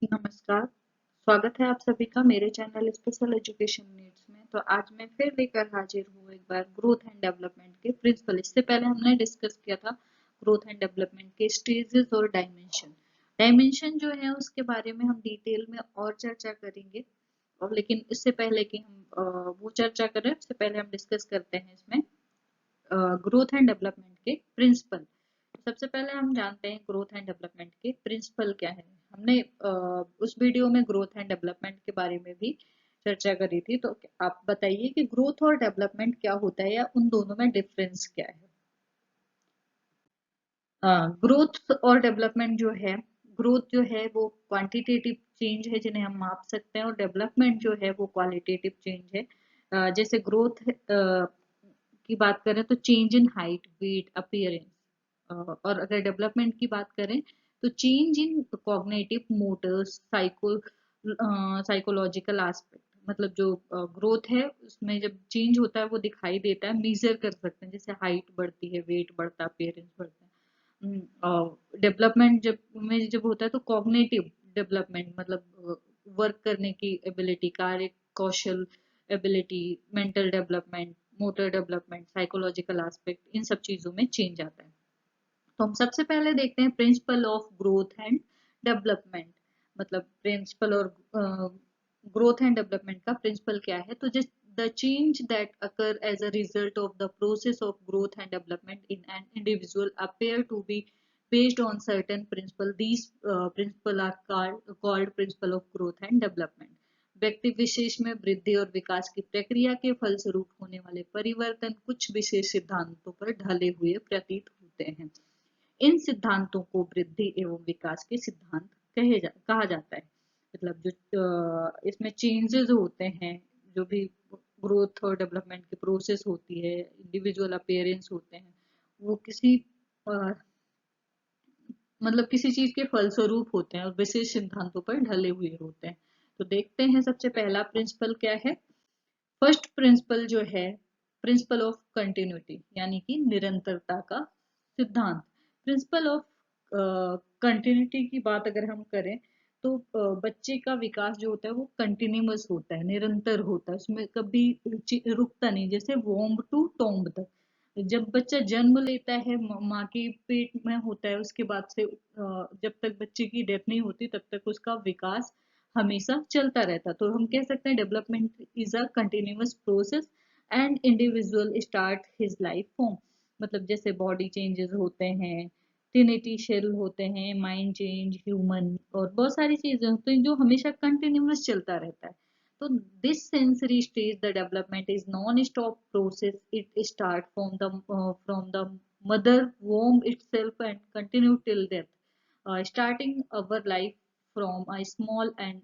नमस्कार, स्वागत है आप सभी का मेरे चैनल स्पेशल एजुकेशन नीड्स में। तो आज मैं फिर लेकर हाजिर हूँ एक बार ग्रोथ एंड डेवलपमेंट के प्रिंसिपल। इससे पहले हमने डिस्कस किया था ग्रोथ एंड डेवलपमेंट के स्टेजेस और डायमेंशन। डायमेंशन जो है उसके बारे में हम डिटेल में और चर्चा करेंगे, और लेकिन इससे पहले कि हम वो चर्चा करें, उससे पहले हम डिस्कस करते हैं इसमें ग्रोथ एंड डेवलपमेंट के प्रिंसिपल। सबसे पहले हम जानते हैं ग्रोथ एंड डेवलपमेंट के प्रिंसिपल क्या है। हमने उस वीडियो में ग्रोथ एंड डेवलपमेंट के बारे में भी चर्चा करी थी। तो आप बताइए कि ग्रोथ और डेवलपमेंट क्या होता है या उन दोनों में डिफरेंस क्या है। ग्रोथ और डेवलपमेंट जो है, ग्रोथ जो है वो क्वांटिटेटिव चेंज है जिन्हें हम माप सकते हैं, और डेवलपमेंट जो है वो क्वालिटेटिव चेंज है। जैसे ग्रोथ की बात करें तो change in height, weight, appearance. और अगर डेवलपमेंट की बात करें तो change in cognitive, motors, psychological aspect. मतलब जो ग्रोथ है उसमें जब चेंज होता है वो दिखाई देता है, मेजर कर सकते हैं, जैसे हाइट बढ़ती है, वेट बढ़ता है, अपीयरेंस बढ़ता है। डेवलपमेंट जब होता है तो कॉग्निटिव डेवलपमेंट, मतलब वर्क करने की एबिलिटी, कार्य कौशल ability, mental development, motor development, psychological aspect, इन सब चीजों में चेंज आता है। तो हम सबसे पहले देखते हैं principle of growth and development. मतलब प्रिंसिपल और ग्रोथ एंड डेवलपमेंट का प्रिंसिपल क्या है। तो जिस the change that occur as a result of the process of growth and development in an individual appear to be based on certain principle. These principle are called principle of growth and development. व्यक्ति विशेष में वृद्धि और विकास की प्रक्रिया के फलस्वरूप होने वाले परिवर्तन कुछ विशेष सिद्धांतों पर ढले हुए प्रतीत होते हैं। इन सिद्धांतों को वृद्धि एवं विकास के सिद्धांत कहा जाता है। मतलब जो इसमें चेंजेस होते हैं, जो भी ग्रोथ और डेवलपमेंट की प्रोसेस होती है, इंडिविजुअल अपीयरेंस होते हैं, वो किसी अ, मतलब किसी चीज के फलस्वरूप होते हैं और विशेष सिद्धांतों पर ढले हुए होते हैं। तो देखते हैं सबसे पहला प्रिंसिपल क्या है। फर्स्ट प्रिंसिपल जो है, प्रिंसिपल ऑफ कंटिन्यूटी, यानी कि निरंतरता का सिद्धांत। प्रिंसिपल ऑफ कंटिन्यूटी की बात अगर हम करें तो बच्चे का विकास जो होता है वो कंटिन्यूअस होता है, निरंतर होता है, उसमें कभी रुकता नहीं। जैसे वोम्ब टू टोम्ब तक, जब बच्चा जन्म लेता है माँ के पेट में होता है, उसके बाद से जब तक बच्चे की डेथ नहीं होती तब तक उसका विकास हमेशा चलता रहता। तो हम कह सकते हैं development is a continuous process and individual start his life form. मतलब जैसे बॉडी चेंजेस होते हैं, ट्रिनिटी शेल होते हैं, माइंड चेंज, ह्यूमन, और बहुत सारी चीजें होती हैं जो हमेशा कंटिन्यूअस चलता रहता है। So this sensory stage, the development is non-stop process. It start from the mother womb itself and continue till death. Starting our life from a small and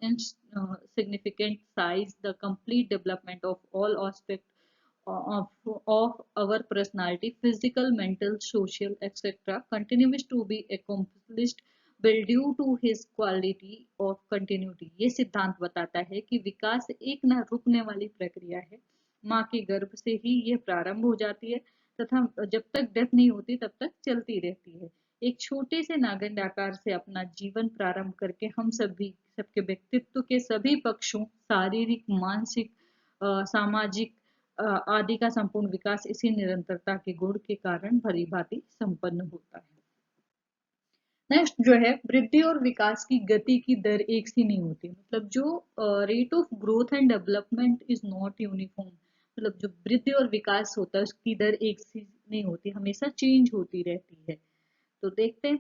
insignificant size, the complete development of all aspects of our personality, physical, mental, social, etc., continues to be accomplished will due to his quality of continuity। ये सिद्धांत बताता है कि विकास एक न रुकने वाली प्रक्रिया है। माँ के गर्भ से ही यह प्रारंभ हो जाती है तथा जब तक डेथ नहीं होती तब तक चलती रहती है। एक छोटे से नागंड आकार से अपना जीवन प्रारंभ करके हम सबके व्यक्तित्व के सभी पक्षों, शारीरिक, मानसिक, सामाजिक आदि का संपूर्ण विकास इसी निरंतरता के गुण के कारण भली भांति संपन्न होता है। नेक्स्ट जो है, वृद्धि और विकास की गति की दर एक सी नहीं होती। मतलब जो rate of growth and development is not uniform. मतलब जो वृद्धि और विकास होता है उसकी दर एक सी नहीं होती, हमेशा चेंज होती रहती है। तो देखते हैं,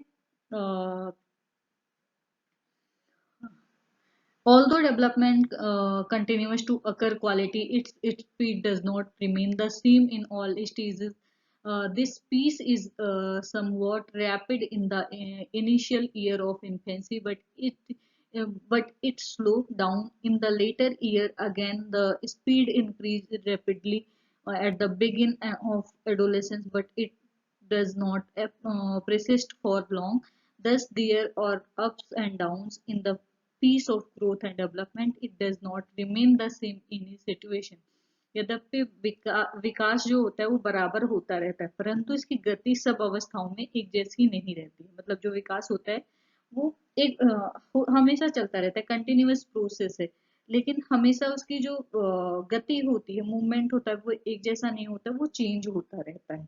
although development continues to occur, quality its speed does not remain the same in all stages. This pace is somewhat rapid in the initial year of infancy, but it slow down in the later year. Again, the speed increases rapidly at the beginning of adolescence, but it does not persist for long. Thus, there are ups and downs in the piece of growth and development. It does not remain the same in a situation. यद्यपि विकास जो होता है वो बराबर होता रहता है, परंतु इसकी गति सब अवस्थाओं में एक जैसी नहीं रहती है। मतलब जो विकास होता है वो एक हमेशा चलता रहता है, कंटिन्यूअस प्रोसेस है। लेकिन हमेशा उसकी जो गति होती है, मूवमेंट होता है, वो एक जैसा नहीं होता, वो चेंज होता रहता है।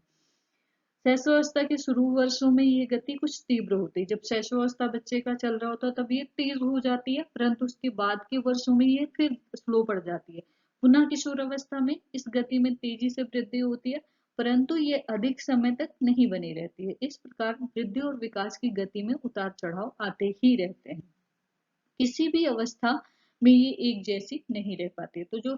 शैशवावस्था के शुरू वर्षों में ये गति कुछ तीव्र होती है। जब शैशवावस्था बच्चे का चल रहा होता है तब ये तेज हो जाती है, परंतु उसके बाद के वर्षों में ये फिर स्लो पड़ जाती है। पुनः किशोरावस्था में इस गति में तेजी से वृद्धि होती है, परंतु ये अधिक समय तक नहीं बनी रहती है। इस प्रकार वृद्धि और विकास की गति में उतार चढ़ाव आते ही रहते हैं। किसी भी अवस्था में ये एक जैसी नहीं रह पाती है। तो जो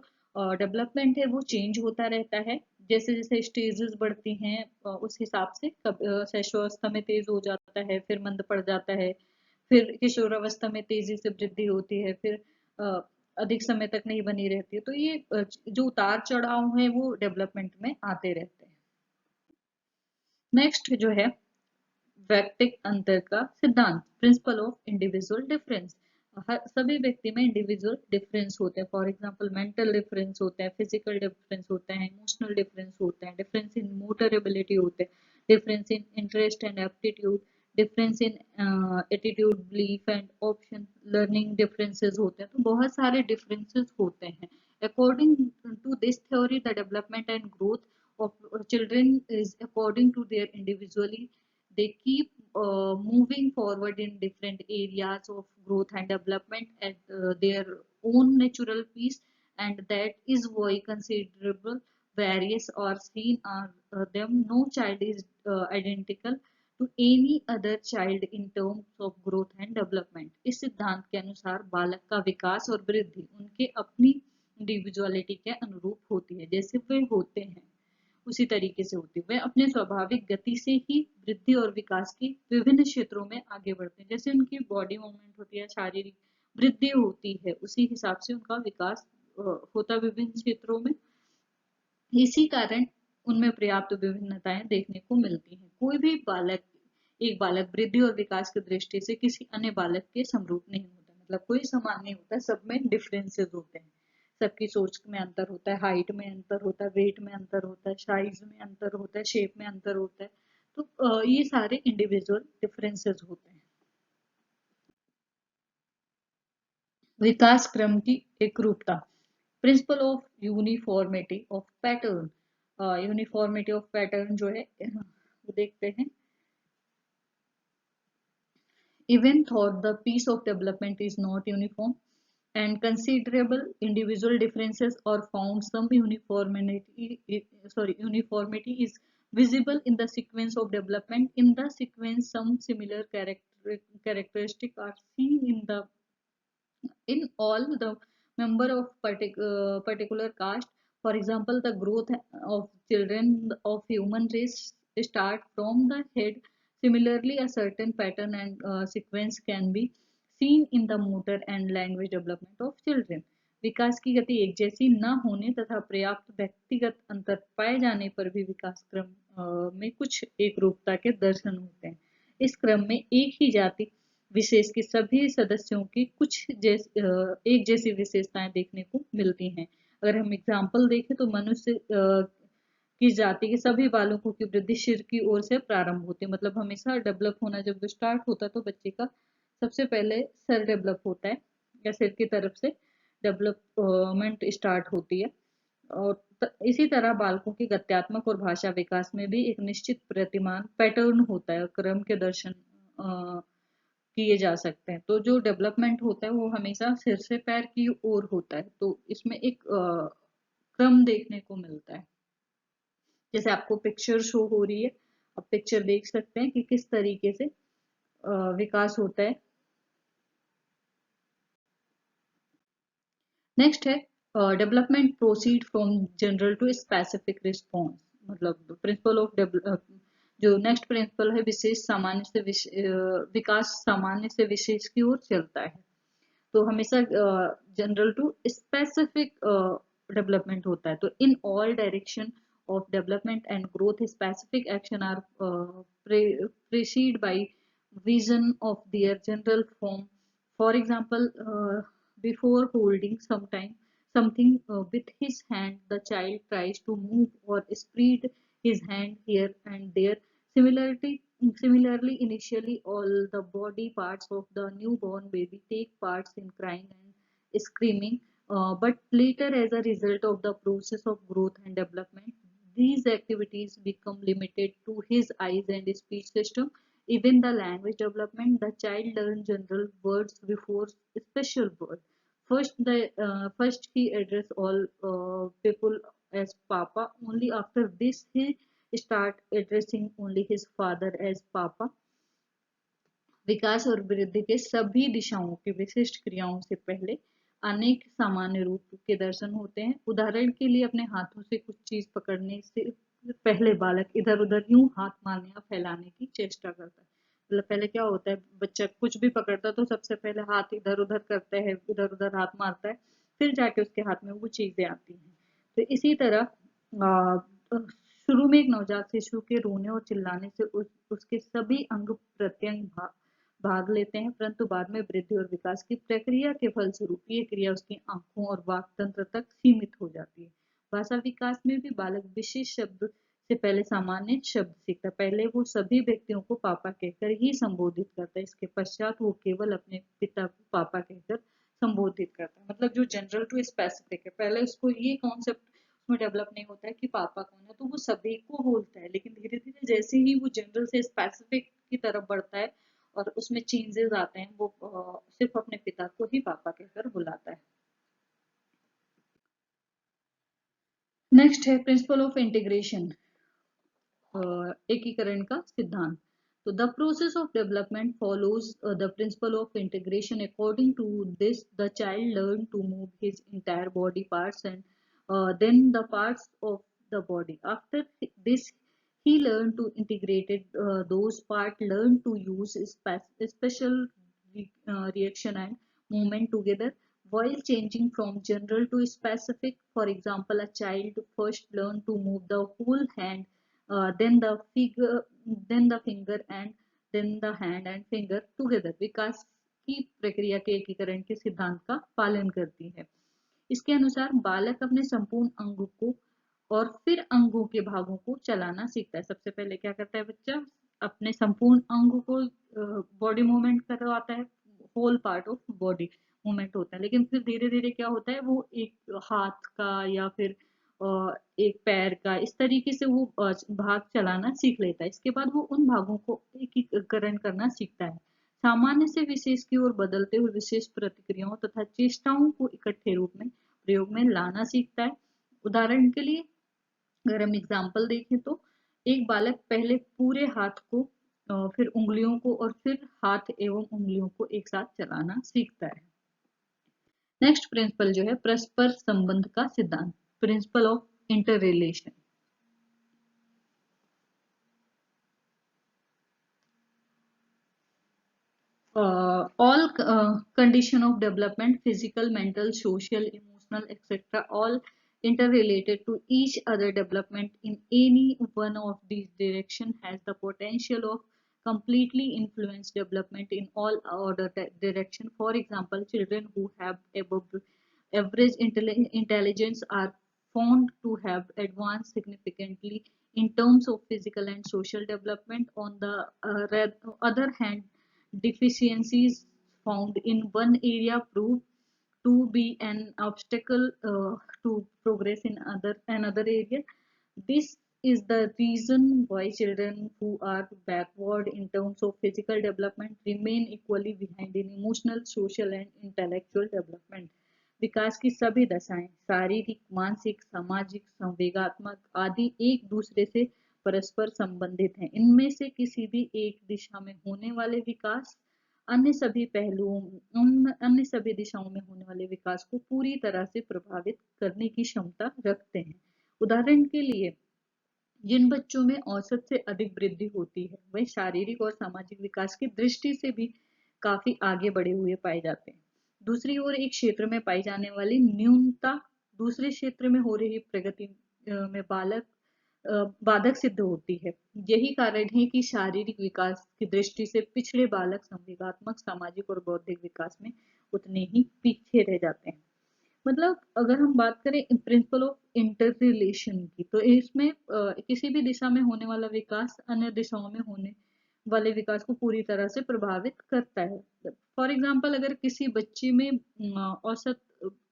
डेवलपमेंट है वो चेंज होता रहता है। जैसे जैसे स्टेजेस बढ़ती हैं उस हिसाब से शैशवावस्था में तेज हो जाता है, फिर मंद पड़ जाता है, फिर किशोरावस्था में तेजी से वृद्धि होती है, फिर अ, अधिक समय तक नहीं बनी रहती है। तो ये जो उतार चढ़ाव है वो डेवलपमेंट में आते रहते हैं। नेक्स्ट जो है वैयक्तिक अंतर का सिद्धांत, प्रिंसिपल ऑफ इंडिविजुअल डिफरेंस। हर सभी व्यक्ति में इंडिविजुअल डिफरेंस होते हैं। फॉर एग्जांपल मेंटल डिफरेंस होते हैं, फिजिकल डिफरेंस होते हैं, इमोशनल डिफरेंस होते हैं, डिफरेंस इन मोटर एबिलिटी होते हैं, difference in interest and aptitude, difference in attitude, belief and option, learning differences होते हैं। तो बहुत सारे डिफरेंसेस होते हैं। According to this theory the development and growth of children is according to their individually, they keep moving forward in different areas of growth and development at their own natural pace, and that is why considerable various are seen are them. No child is identical to any other child in terms of growth and development. इस सिद्धांत के अनुसार बालक का विकास और वृद्धि उनके अपनी इंडिविजुअलिटी के अनुरूप होती है। जैसे वे होते हैं उसी तरीके से होती है। वे अपने स्वाभाविक गति से ही वृद्धि और विकास की विभिन्न क्षेत्रों में आगे बढ़ते हैं। जैसे उनकी बॉडी मूवमेंट होती है, शारीरिक वृद्धि होती है, उसी हिसाब से उनका विकास होता है विभिन्न क्षेत्रों में। इसी कारण उनमें पर्याप्त विभिन्नताएं देखने को मिलती हैं। कोई भी बालक एक बालक वृद्धि और विकास की दृष्टि से किसी अन्य बालक के समरूप नहीं होता, मतलब कोई समान नहीं होता, सब में डिफरेंसेस होते हैं। सबकी सोच में अंतर होता है, हाइट में अंतर होता है, वेट में अंतर होता है, साइज में अंतर होता है, शेप में अंतर होता है। तो ये सारे इंडिविजुअल डिफरेंसेस होते हैं। विकास क्रम की एकरूपता, principle of uniformity of pattern. Uniformity of pattern जो है वो देखते हैं। Even though the pace of development is not uniform and considerable individual differences are found, some uniformity is visible in the sequence of development. In the sequence, some similar characteristics are seen in all the member of particular caste. For example, the growth of children of human race start from the head. Similarly, a certain pattern and sequence can be seen in the motor and language development of children. विकास की गति एक जैसी न होने तथा पर्याप्त व्यक्तिगत अंतर पाए जाने पर भी विकास क्रम में कुछ एक रूपता के दर्शन होते हैं। इस क्रम में एक ही जाति विशेष के सभी सदस्यों की एक जैसी विशेषताएं देखने को मिलती हैं। अगर हम एग्जाम्पल देखें तो मनुष्य की जाति के सभी बालकों की वृद्धि सिर की ओर से प्रारंभ होती है। मतलब हमेशा डेवलप होना जब स्टार्ट होता है तो बच्चे का सबसे पहले सर डेवलप होता है या सिर की तरफ से डेवलपमेंट स्टार्ट होती है। और इसी तरह बालकों के गत्यात्मक और भाषा विकास में भी एक निश्चित प्रतिमान पैटर्न होता है, क्रम के दर्शन किए जा सकते हैं। तो जो डेवलपमेंट होता है वो हमेशा सिर से पैर की ओर होता है। तो इसमें एक क्रम देखने को मिलता है। जैसे आपको पिक्चर शो हो रही है, आप पिक्चर देख सकते हैं कि किस तरीके से विकास होता है। नेक्स्ट है development proceed from general to specific response. मतलब प्रिंसिपल ऑफ जो नेक्स्ट प्रिंसिपल है विशेष सामान्य से विकास सामान्य से विशेष की ओर चलता है। तो हमेशा जनरल टू स्पेसिफिक डेवलपमेंट होता है। तो in all direction of development and growth specific action are precede by vision of their general form. For example, before holding something with his hand, the child tries to move or spread his hand here and there. Similarly, Similarly, initially all the body parts of the newborn baby take parts in crying and screaming, but later, as a result of the process of growth and development, these activities become limited to his eyes and speech system. Even the language development, the child learns general words before special words. First he address all people as Papa. Only after this he start addressing only his father as Papa. विकास और वृद्धि के सभी दिशाओं की विशिष्ट क्रियाओं से पहले अनेक सामान्य रूप के दर्शन होते हैं। उदाहरण के लिए अपने हाथों से कुछ चीज पकड़ने से पहले बालक इधर उधर यूं हाथ मारने या फैलाने की चेष्टा करता है। मतलब पहले क्या होता है, बच्चा कुछ भी पकड़ता है तो सबसे पहले हाथ इधर उधर करता है, इधर उधर हाथ मारता है, फिर जाके उसके हाथ में वो चीजें आती हैं। तो इसी तरह शुरू में एक नवजात शिशु के रोने और चिल्लाने से उसके सभी अंग प्रत्यंग भाग लेते हैं, परंतु बाद में वृद्धि और विकास की प्रक्रिया के फलस्वरूप ये क्रिया उसकी आंखों और वाक तंत्र तक सीमित हो जाती है। भाषा विकास में भी बालक विशेष शब्द से पहले सामान्य शब्द सीखता है। पहले वो सभी व्यक्तियों को पापा कहकर ही संबोधित करता है, इसके पश्चात वो केवल अपने पिता को पापा कहकर संबोधित करता है। मतलब जो जनरल टू स्पेसिफिक है, पहले उसको ये कॉन्सेप्ट उसमें डेवलप नहीं होता है कि पापा कौन है, तो वो सभी को बोलता है, लेकिन धीरे धीरे जैसे ही वो जनरल से स्पेसिफिक की तरफ बढ़ता है और उसमें चेंजेस आते हैं, वो सिर्फ अपने पिता को ही पापा कहकर बुलाता है। नेक्स्ट है प्रिंसिपल ऑफ इंटीग्रेशन, एकीकरण का सिद्धांत। तो the process of development follows the principle of integration. According to this the child learn to move his entire body parts and then the parts of the body. After this, he learned to integrate it, those parts learn to use special reaction and movement together while changing from general to specific. For example, a child first learn to move the whole hand, then the figure, then the finger, and then the hand and finger together. विकास की प्रक्रिया के एकीकरण के सिद्धांत का पालन करती है। इसके अनुसार बालक अपने संपूर्ण अंगों को और फिर अंगों के भागों को चलाना सीखता है। सबसे पहले क्या करता है बच्चा, अपने संपूर्ण अंगों को बॉडी मूवमेंट करवाता है, whole part of body movement होता है, लेकिन फिर धीरे धीरे क्या होता है, वो एक हाथ का या फिर एक पैर का, इस तरीके से वो भाग चलाना सीख लेता है। इसके बाद वो उन भागों को एकीकरण करना सीखता है, सामान्य से विशेष की ओर बदलते हुए विशेष प्रतिक्रियाओं तथा चेष्टाओं को इकट्ठे रूप में प्रयोग में लाना सीखता है। उदाहरण के लिए अगर हम एग्जाम्पल देखें तो एक बालक पहले पूरे हाथ को, फिर उंगलियों को और फिर हाथ एवं उंगलियों को एक साथ चलाना सीखता है। नेक्स्ट प्रिंसिपल जो है परस्पर संबंध का सिद्धांत, principle of inter relation. all condition of development, physical, mental, social, emotional, etc., all interrelated to each other. Development in any one of these direction has the potential of completely influence development in all other direction. For example, children who have above average intelligence are found to have advanced significantly in terms of physical and social development. On the other hand, deficiencies found in one area prove to be an obstacle to progress in another area. This is the reason why children who are backward in terms of physical development remain equally behind in emotional, social and intellectual development. विकास की सभी दशाएं शारीरिक, मानसिक, सामाजिक, संवेगात्मक आदि एक दूसरे से परस्पर संबंधित हैं। इनमें से किसी भी एक दिशा में होने वाले विकास अन्य सभी पहलुओं, अन्य सभी दिशाओं में होने वाले विकास को पूरी तरह से प्रभावित करने की क्षमता रखते हैं। उदाहरण के लिए जिन बच्चों में औसत से अधिक वृद्धि होती है वह शारीरिक और सामाजिक विकास की दृष्टि से भी काफी आगे बढ़े हुए पाए जाते हैं। दूसरी ओर एक क्षेत्र में पाई जाने वाली न्यूनता दूसरे क्षेत्र में हो रही प्रगति में बाधक सिद्ध होती है। यही कारण है कि शारीरिक विकास की दृष्टि से पिछड़े बालक संवेगात्मक, सामाजिक और बौद्धिक विकास में उतने ही पीछे रह जाते हैं। मतलब अगर हम बात करें प्रिंसिपल ऑफ इंटर रिलेशन की, तो इसमें किसी भी दिशा में होने वाला विकास अन्य दिशाओं में होने वाले विकास को पूरी तरह से प्रभावित करता है। फॉर एग्जाम्पल, अगर किसी बच्चे में औसत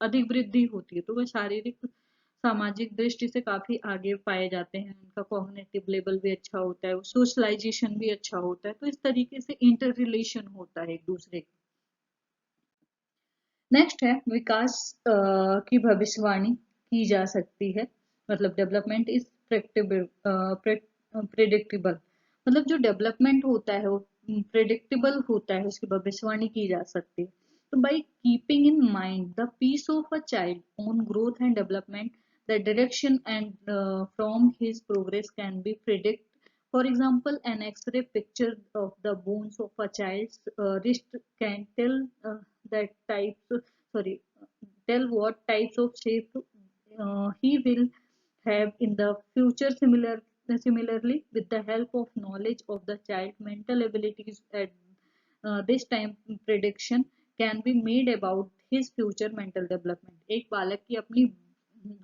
अधिक वृद्धि होती है तो वह शारीरिक सामाजिक दृष्टि से काफी आगे पाए जाते हैं, उनका कॉग्निटिव लेवल भी अच्छा होता है, सोशलाइजेशन भी अच्छा होता है, तो इस तरीके से इंटर रिलेशन होता है एक दूसरे का। नेक्स्ट है विकास की भविष्यवाणी की जा सकती है, मतलब डेवलपमेंट इज प्रेडिक्टेबल, मतलब जो डेवलपमेंट होता है वो प्रेडिक्टेबल होता है, उसकी भविष्यवाणी की जा सकती है। तो by keeping in mind the piece of a child on growth and development, the direction and from his progress can be predict. For example, an X-ray picture of the bones of a child's wrist can tell that types, sorry, tell what types of shape he will have in the future. Similarly, with the help of knowledge of the child's mental abilities at this time, prediction can be made about his future mental development. एक बालक की अपनी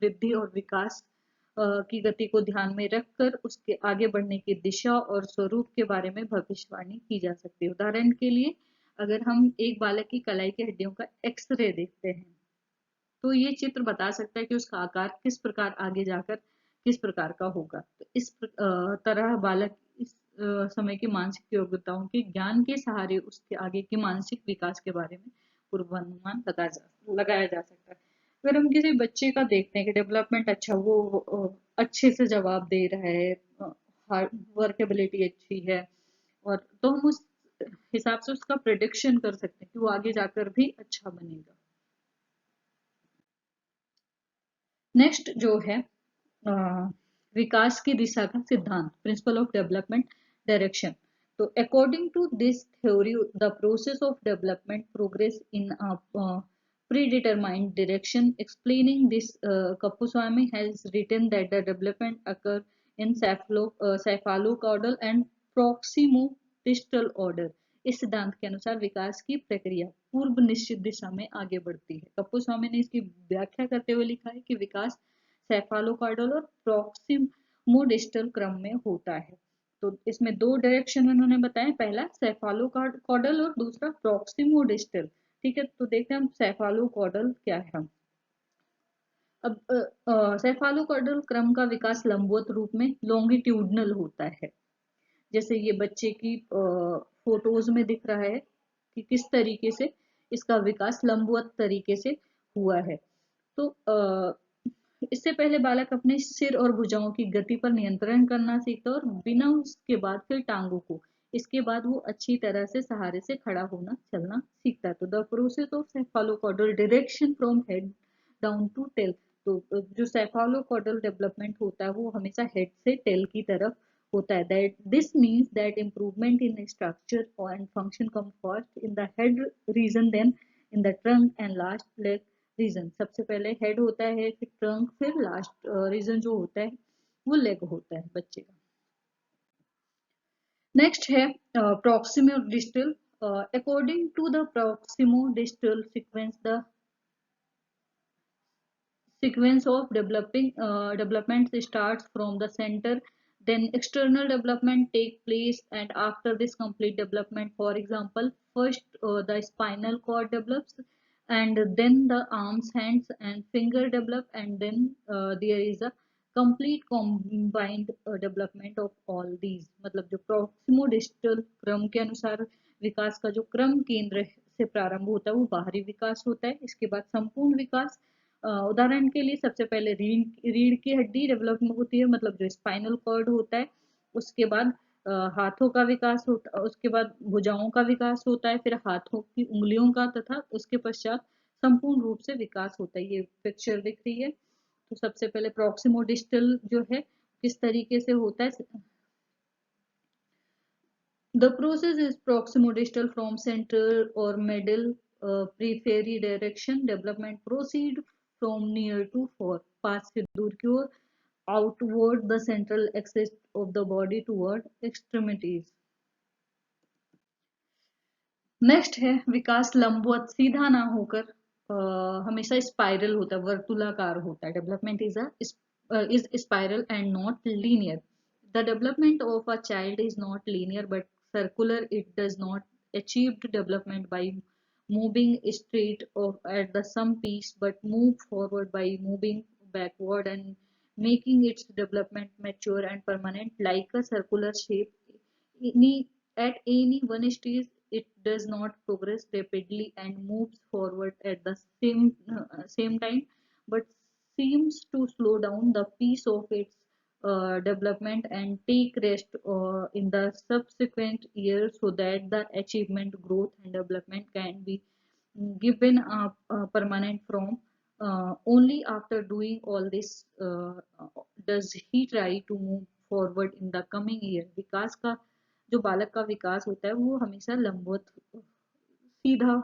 वृद्धि और विकास की गति को ध्यान में रखकर उसके आगे बढ़ने की दिशा और स्वरूप के बारे में भविष्यवाणी की जा सकती है। उदाहरण के लिए, अगर हम एक बालक की कलाई की हड्डियों का एक्सरे देखते हैं तो ये चित्र बता सकता है कि उसका आकार किस प्रकार आगे जाकर किस प्रकार का होगा। तो इस तरह बालक इस समय की मानसिक योग्यताओं के ज्ञान के सहारे उसके आगे के मानसिक विकास के बारे में पूर्वानुमान लगाया जा सकता है। अगर हम किसी बच्चे का देखते हैं कि डेवलपमेंट अच्छा, वो अच्छे से जवाब दे रहा है, वर्क एबिलिटी अच्छी है, और तो हम उस हिसाब से उसका प्रिडिक्शन कर सकते हैं कि वो आगे जाकर भी अच्छा बनेगा। नेक्स्ट जो है विकास की दिशा का सिद्धांत, प्रिंसिपल ऑफ डेवलपमेंट डायरेक्शन। तो according to this theory, the process of development progress in predetermined direction. Explaining this, Kapuswamy has written that the development occur in cephalocaudal and proximo-distal order. इस सिद्धांत के अनुसार विकास की प्रक्रिया पूर्व निश्चित दिशा में आगे बढ़ती है। कपूस्वामी ने इसकी व्याख्या करते हुए लिखा है कि विकास सेफालोकार्डल और प्रॉक्सिमोडिस्टल क्रम में होता है। तो इसमें दो डायरेक्शन उन्होंने बताया, पहला सेफालोकार्डल और दूसरा प्रॉक्सिमोडिस्टल। ठीक है, तो देखते हैं हम सेफालोकार्डल क्या है। अब सेफालोकार्डल क्रम का विकास लंबवत रूप में लॉन्गिट्यूडनल होता है। जैसे ये बच्चे की फोटोज में दिख रहा है कि किस तरीके से इसका विकास लंबवत तरीके से हुआ है। तो इससे पहले बालक अपने सिर और भुजाओं की गति पर नियंत्रण करना सीखता है और बिना उसके बाद फिर टांगों को, इसके बाद वो अच्छी तरह से सहारे से खड़ा होना चलना सीखता है। तो the process of cephalocaudal direction from head down to tail. तो जो सेफालोकॉर्डल डेवलपमेंट होता है वो हमेशा हेड से टेल की तरफ होता है। That this means that improvement in structure and function come first in the head region, then in the trunk and last leg region. सबसे पहले हेड होता है, फिर ट्रंक, फिर लास्ट रीजन जो होता है वो लेग होता है बच्चे का। नेक्स्ट है proximo distal. According to the proximo distal sequence, the sequence of development starts from the center, then external development take place, and after this complete development, for example, first the spinal cord develops, and then the arms, hands and finger develop, and then there is a complete combined development of all these। मतलब जो proximo-distal क्रम के अनुसार विकास का जो क्रम केंद्र से प्रारंभ होता है वो बाहरी विकास होता है। इसके बाद संपूर्ण विकास, उदाहरण के लिए सबसे पहले रीढ़ की हड्डी डेवलप होती है, मतलब जो स्पाइनल कॉर्ड होता है। उसके बाद हाथों का विकास होता है, उसके बाद भुजाओं का विकास होता है, फिर हाथों की उंगलियों का, तथा उसके पश्चात संपूर्ण रूप से विकास होता है। ये पिक्चर दिख रही है। तो सबसे पहले प्रॉक्सिमो डिस्टल जो है किस तरीके से होता है। The process is proximodistal from center or middle periphery direction. Development proceed from near to far, पास से दूर की ओर, outward the central axis of the body toward extremities. Next है विकास लंबवत सीधा ना होकर हमेशा स्पाइरल होता है, वर्तुलाकार होता है। Development is spiral and not linear. The development of a child is not linear but circular. It does not achieve development by moving straight or at the some piece, but move forward by moving backward and making its development mature and permanent like a circular shape. Any, at any one stage, it does not progress rapidly and moves forward at the same time, but seems to slow down the pace of its development and take rest in the subsequent years so that the achievement, growth, and development can be given a permanent form. Only after doing all this does he try to move forward in the coming year. विकास का जो बालक का विकास होता है वो हमेशा लंबवत सीधा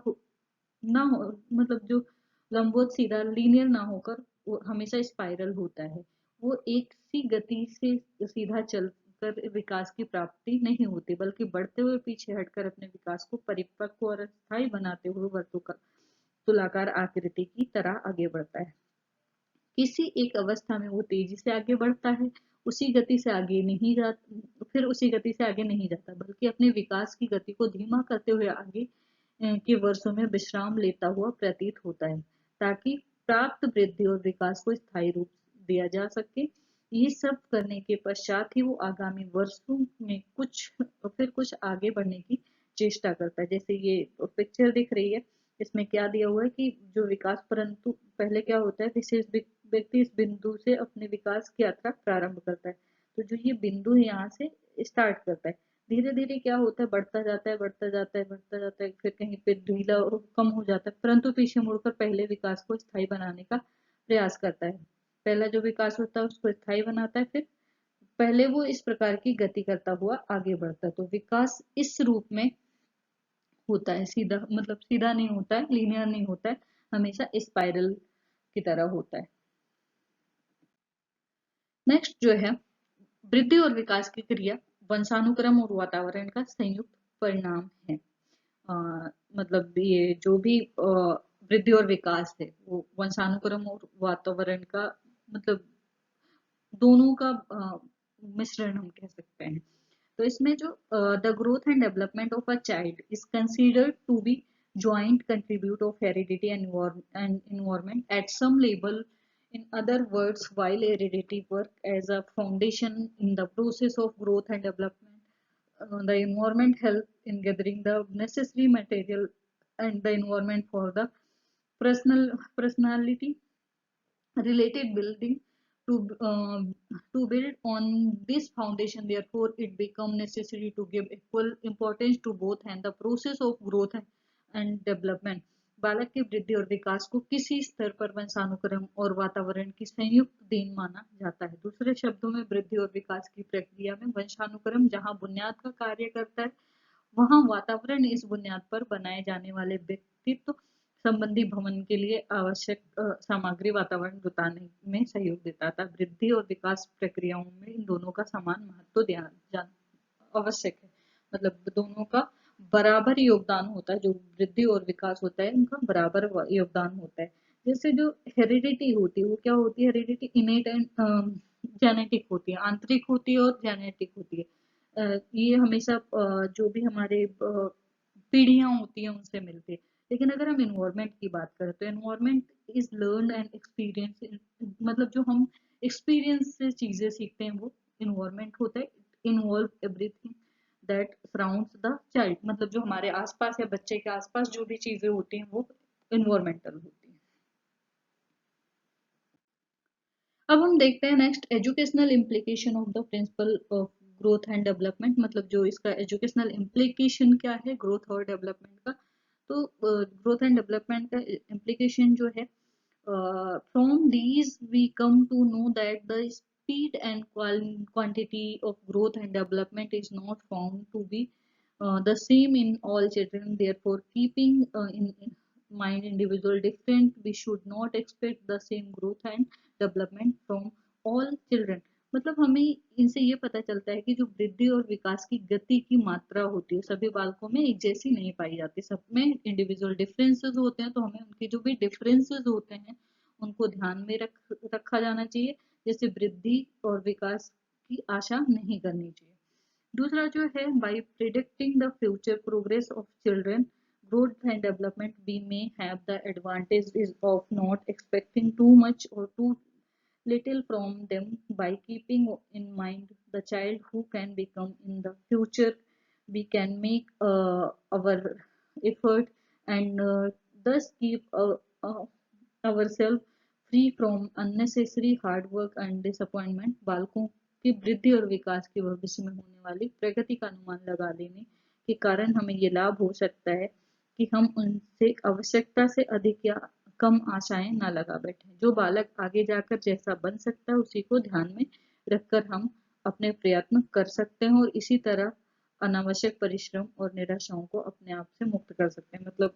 ना हो, मतलब जो लंबवत सीधा लीनियर ना होकर वो हमेशा स्पाइरल होता है. वो एक सी गति से सीधा चलकर विकास की प्राप्ति नहीं होती, बल्कि बढ़ते हुए पीछे हटकर अपने विकास को परिपक्व और स्थायी बनाते हुए वर्तुलाकार आकृति की तरह आगे बढ़ता है. किसी एक अवस्था में वो तेजी से आगे बढ़ता है, उसी गति से आगे नहीं जाता, फिर उसी गति से आगे नहीं जाता, बल्कि अपने विकास की गति को धीमा करते हुए आगे के वर्षों में विश्राम लेता हुआ प्रतीत होता है, ताकि प्राप्त वृद्धि और विकास को स्थायी रूप दिया जा सके. ये सब करने के पश्चात ही वो आगामी वर्षों में कुछ आगे बढ़ने की चेष्टा करता है. जैसे ये पिक्चर दिख रही है, इसमें क्या दिया हुआ है कि जो विकास, परंतु पहले क्या होता है, विशेष व्यक्ति इस बिंदु से अपने विकास की यात्रा प्रारंभ करता है. तो जो ये बिंदु है यहाँ से स्टार्ट करता है, धीरे धीरे क्या होता है, बढ़ता जाता है, बढ़ता जाता है, बढ़ता जाता है, फिर कहीं पे ढीला और कम हो जाता है, परंतु पीछे मुड़कर पहले विकास को स्थायी बनाने का प्रयास करता है. पहला जो विकास होता है उसको स्थायी बनाता है, फिर पहले वो इस प्रकार की गति करता हुआ आगे बढ़ता है. तो विकास इस रूप में होता है, सीधा मतलब सीधा नहीं होता है, लीनियर नहीं होता है, हमेशा स्पाइरल की तरह होता है. नेक्स्ट जो है, वृद्धि और विकास की क्रिया वंशानुक्रम और वातावरण का संयुक्त परिणाम है. मतलब ये जो भी वृद्धि और विकास है वो वंशानुक्रम और वातावरण का मतलब दोनों का मिश्रण हम कह सकते हैं. तो इसमें जो the growth and development of a child is considered to be joint contribute of heredity and environment at some level. In other words, while heredity work as a foundation in the process of growth and development, the environment help in gathering the necessary material and the environment for the personality related building to build on this foundation. Therefore it become necessary to give equal importance to both and the process of growth and development. बालक की वृद्धि और विकास को किसी स्तर पर वंशानुक्रम और वातावरण की संयुक्त देन माना जाता है. दूसरे शब्दों में वृद्धि और विकास की प्रक्रिया में वंशानुक्रम जहां बुनियाद का कार्य करता है, वहां वातावरण इस बुनियाद पर बनाए जाने वाले व्यक्तित्व संबंधी भवन के लिए आवश्यक सामग्री वातावरण जुटाने में सहयोग देता था. वृद्धि और विकास प्रक्रियाओं में इन दोनों का समान महत्व ध्यान आवश्यक है. मतलब दोनों का बराबर योगदान होता है. जो वृद्धि और विकास होता है उनका बराबर योगदान होता है. जैसे जो हेरिडिटी होती है वो क्या होती है, हेरिडिटी इनेट एंड जेनेटिक होती है, आंतरिक होती है और जेनेटिक होती है. ये हमेशा जो भी हमारे पीढ़ियां होती हैं उनसे मिलती है. लेकिन अगर हम इन्वायरमेंट की बात करें तो environment is learn and experience, मतलब जो हम एक्सपीरियंस से चीजें सीखते हैं वो इन्वायरमेंट होता है. Involve everything that surrounds the child, मतलब जो हमारे आसपास या बच्चे के आसपास जो भी चीजें होती हैं वो इन्वायरमेंटल होती हैं. अब हम देखते हैं next, educational implication of the principle of growth and development. मतलब जो इसका एजुकेशनल इम्प्लीकेशन क्या है ग्रोथ और डेवलपमेंट का. तो ग्रोथ एंड डेवलपमेंट का इम्प्लीकेशन जो है, from these we come to know that the speed and quantity of growth and development is not found to be the same in all children. Therefore keeping in mind individual different, we should not expect the same growth and development from all children. मतलब हमें इनसे ये पता चलता है कि जो वृद्धि और विकास की गति की मात्रा होती है सभी बालकों में एक जैसी नहीं पाई जाती, सब में इंडिविजुअल डिफरेंसेस होते हैं. तो हमें उनके जो भी डिफरेंसेस होते हैं उनको ध्यान में रखा जाना चाहिए. जैसे वृद्धि और विकास की आशा नहीं करनी चाहिए. दूसरा जो है, by predicting the future progress of children growth and development, we may have the advantage is of not expecting too much or too little from them. By keeping in mind the child who can become in the future, we can make our effort and thus keep ourselves free from unnecessary hard work and disappointment. बालकों की वृद्धि और विकास के भविष्य में होने वाली प्रगति का अनुमान लगा लेने के कारण हमें ये लाभ हो सकता है कि हम उनसे आवश्यकता से अधिक या कम आशाएं ना लगा बैठे। जो बालक आगे जाकर जैसा बन सकता है उसी को ध्यान में रखकर हम अपने प्रयत्न कर सकते हैं और इसी तरह अनावश्यक परिश्रम और निराशाओं को अपने आप से मुक्त कर सकते हैं। मतलब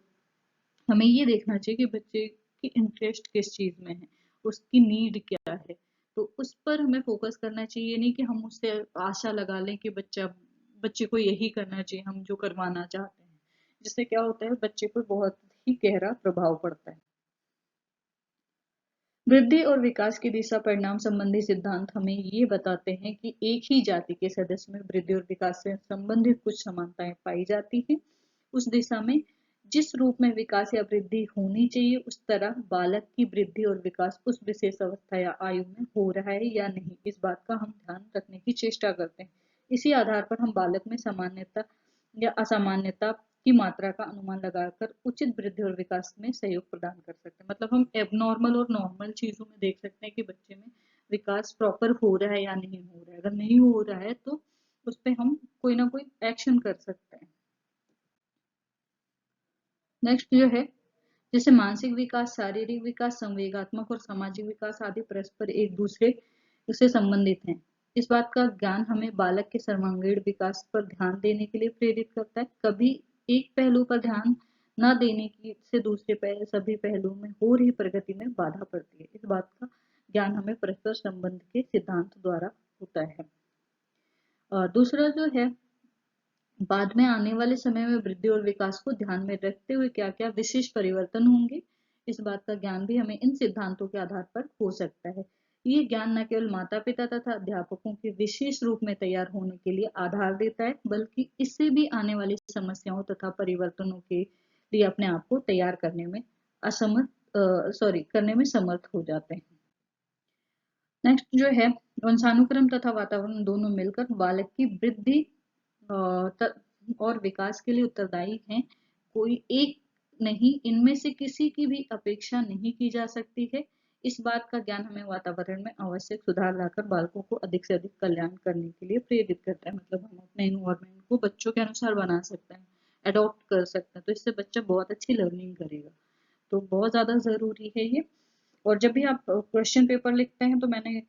हमें ये देखना चाहिए कि बच्चे की इंटरेस्ट किस चीज में है, उसकी नीड क्या है, तो उस पर हमें फोकस करना चाहिए। नहीं कि हम उससे आशा लगा लें कि बच्चे को यही करना चाहिए हम जो करवाना चाहते हैं, जिससे क्या होता है बच्चे पर बहुत ही गहरा प्रभाव पड़ता है। वृद्धि और विकास की दिशा परिणाम संबंधी सिद्धांत हमें ये बताते हैं कि एक ही जाति के सदस्य में वृद्धि और विकास से संबंधित कुछ समानताएं पाई जाती हैं। उस दिशा में जिस रूप में विकास या वृद्धि होनी चाहिए उस तरह बालक की वृद्धि और विकास उस विशेष अवस्था या आयु में हो रहा है या नहीं, इस बात का हम ध्यान रखने की चेष्टा करते हैं। इसी आधार पर हम बालक में सामान्यता या असामान्यता की मात्रा का अनुमान लगाकर उचित वृद्धि और विकास में सहयोग प्रदान कर सकते हैं। मतलब हम एबनॉर्मल और नॉर्मल चीजों में देख सकते हैं कि बच्चे में विकास प्रॉपर हो रहा है या नहीं हो रहा है। अगर नहीं हो रहा है तो उस पर हम कोई ना कोई एक्शन कर सकते हैं। नेक्स्ट जो है, जैसे मानसिक विकास, शारीरिक विकास, संवेगात्मक और सामाजिक विकास आदि परस्पर एक दूसरे से संबंधित हैं। इस बात का ज्ञान हमें बालक के सर्वांगीण विकास पर ध्यान देने के लिए प्रेरित करता है। कभी एक पहलू पर ध्यान न देने की से दूसरे सभी पहलुओं में हो रही प्रगति में बाधा पड़ती है। इस बात का ज्ञान हमें परस्पर संबंध के सिद्धांत द्वारा होता है। दूसरा जो है, बाद में आने वाले समय में वृद्धि और विकास को ध्यान में रखते हुए क्या क्या विशेष परिवर्तन होंगे, इस बात का ज्ञान भी हमें इन सिद्धांतों के आधार पर हो सकता है। ये ज्ञान न केवल माता पिता तथा अध्यापकों के विशेष रूप में तैयार होने के लिए आधार देता है, बल्कि इससे भी आने वाली समस्याओं तथा परिवर्तनों के लिए अपने आप को तैयार करने में करने में समर्थ हो जाते हैं। नेक्स्ट जो है, वंशानुक्रम तथा वातावरण दोनों मिलकर बालक की वृद्धि और विकास के लिए उत्तरदायी हैं। कोई एक नहीं, इनमें से किसी की भी अपेक्षा नहीं की जा सकती है। इस बात का ज्ञान हमें वातावरण में आवश्यक सुधार लाकर बालकों को अधिक से अधिक कल्याण करने के लिए प्रेरित करता है। मतलब हम अपने इन्वायरमेंट को बच्चों के अनुसार बना सकते हैं, अडॉप्ट कर सकते हैं, तो इससे बच्चा बहुत अच्छी लर्निंग करेगा। तो बहुत ज्यादा जरूरी है ये। और जब भी आप क्वेश्चन पेपर लिखते हैं, तो मैंने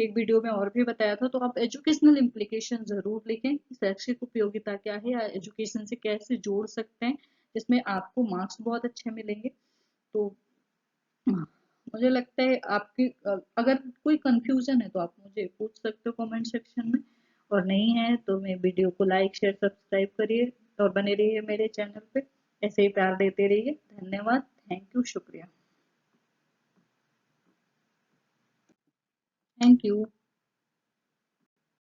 एक वीडियो में और भी बताया था, तो आप एजुकेशनल इम्प्लीकेशन जरूर लिखें। शैक्षिक उपयोगिता क्या है या एजुकेशन से कैसे जोड़ सकते हैं, जिसमें आपको मार्क्स बहुत अच्छे मिलेंगे। तो मुझे लगता है आपकी अगर कोई कंफ्यूजन है तो आप मुझे पूछ सकते हो कमेंट सेक्शन में, और नहीं है तो मेरे वीडियो को लाइक शेयर सब्सक्राइब करिए और बने रहिए मेरे चैनल पे। ऐसे ही प्यार देते रहिए। धन्यवाद। Thank you. शुक्रिया। Thank you.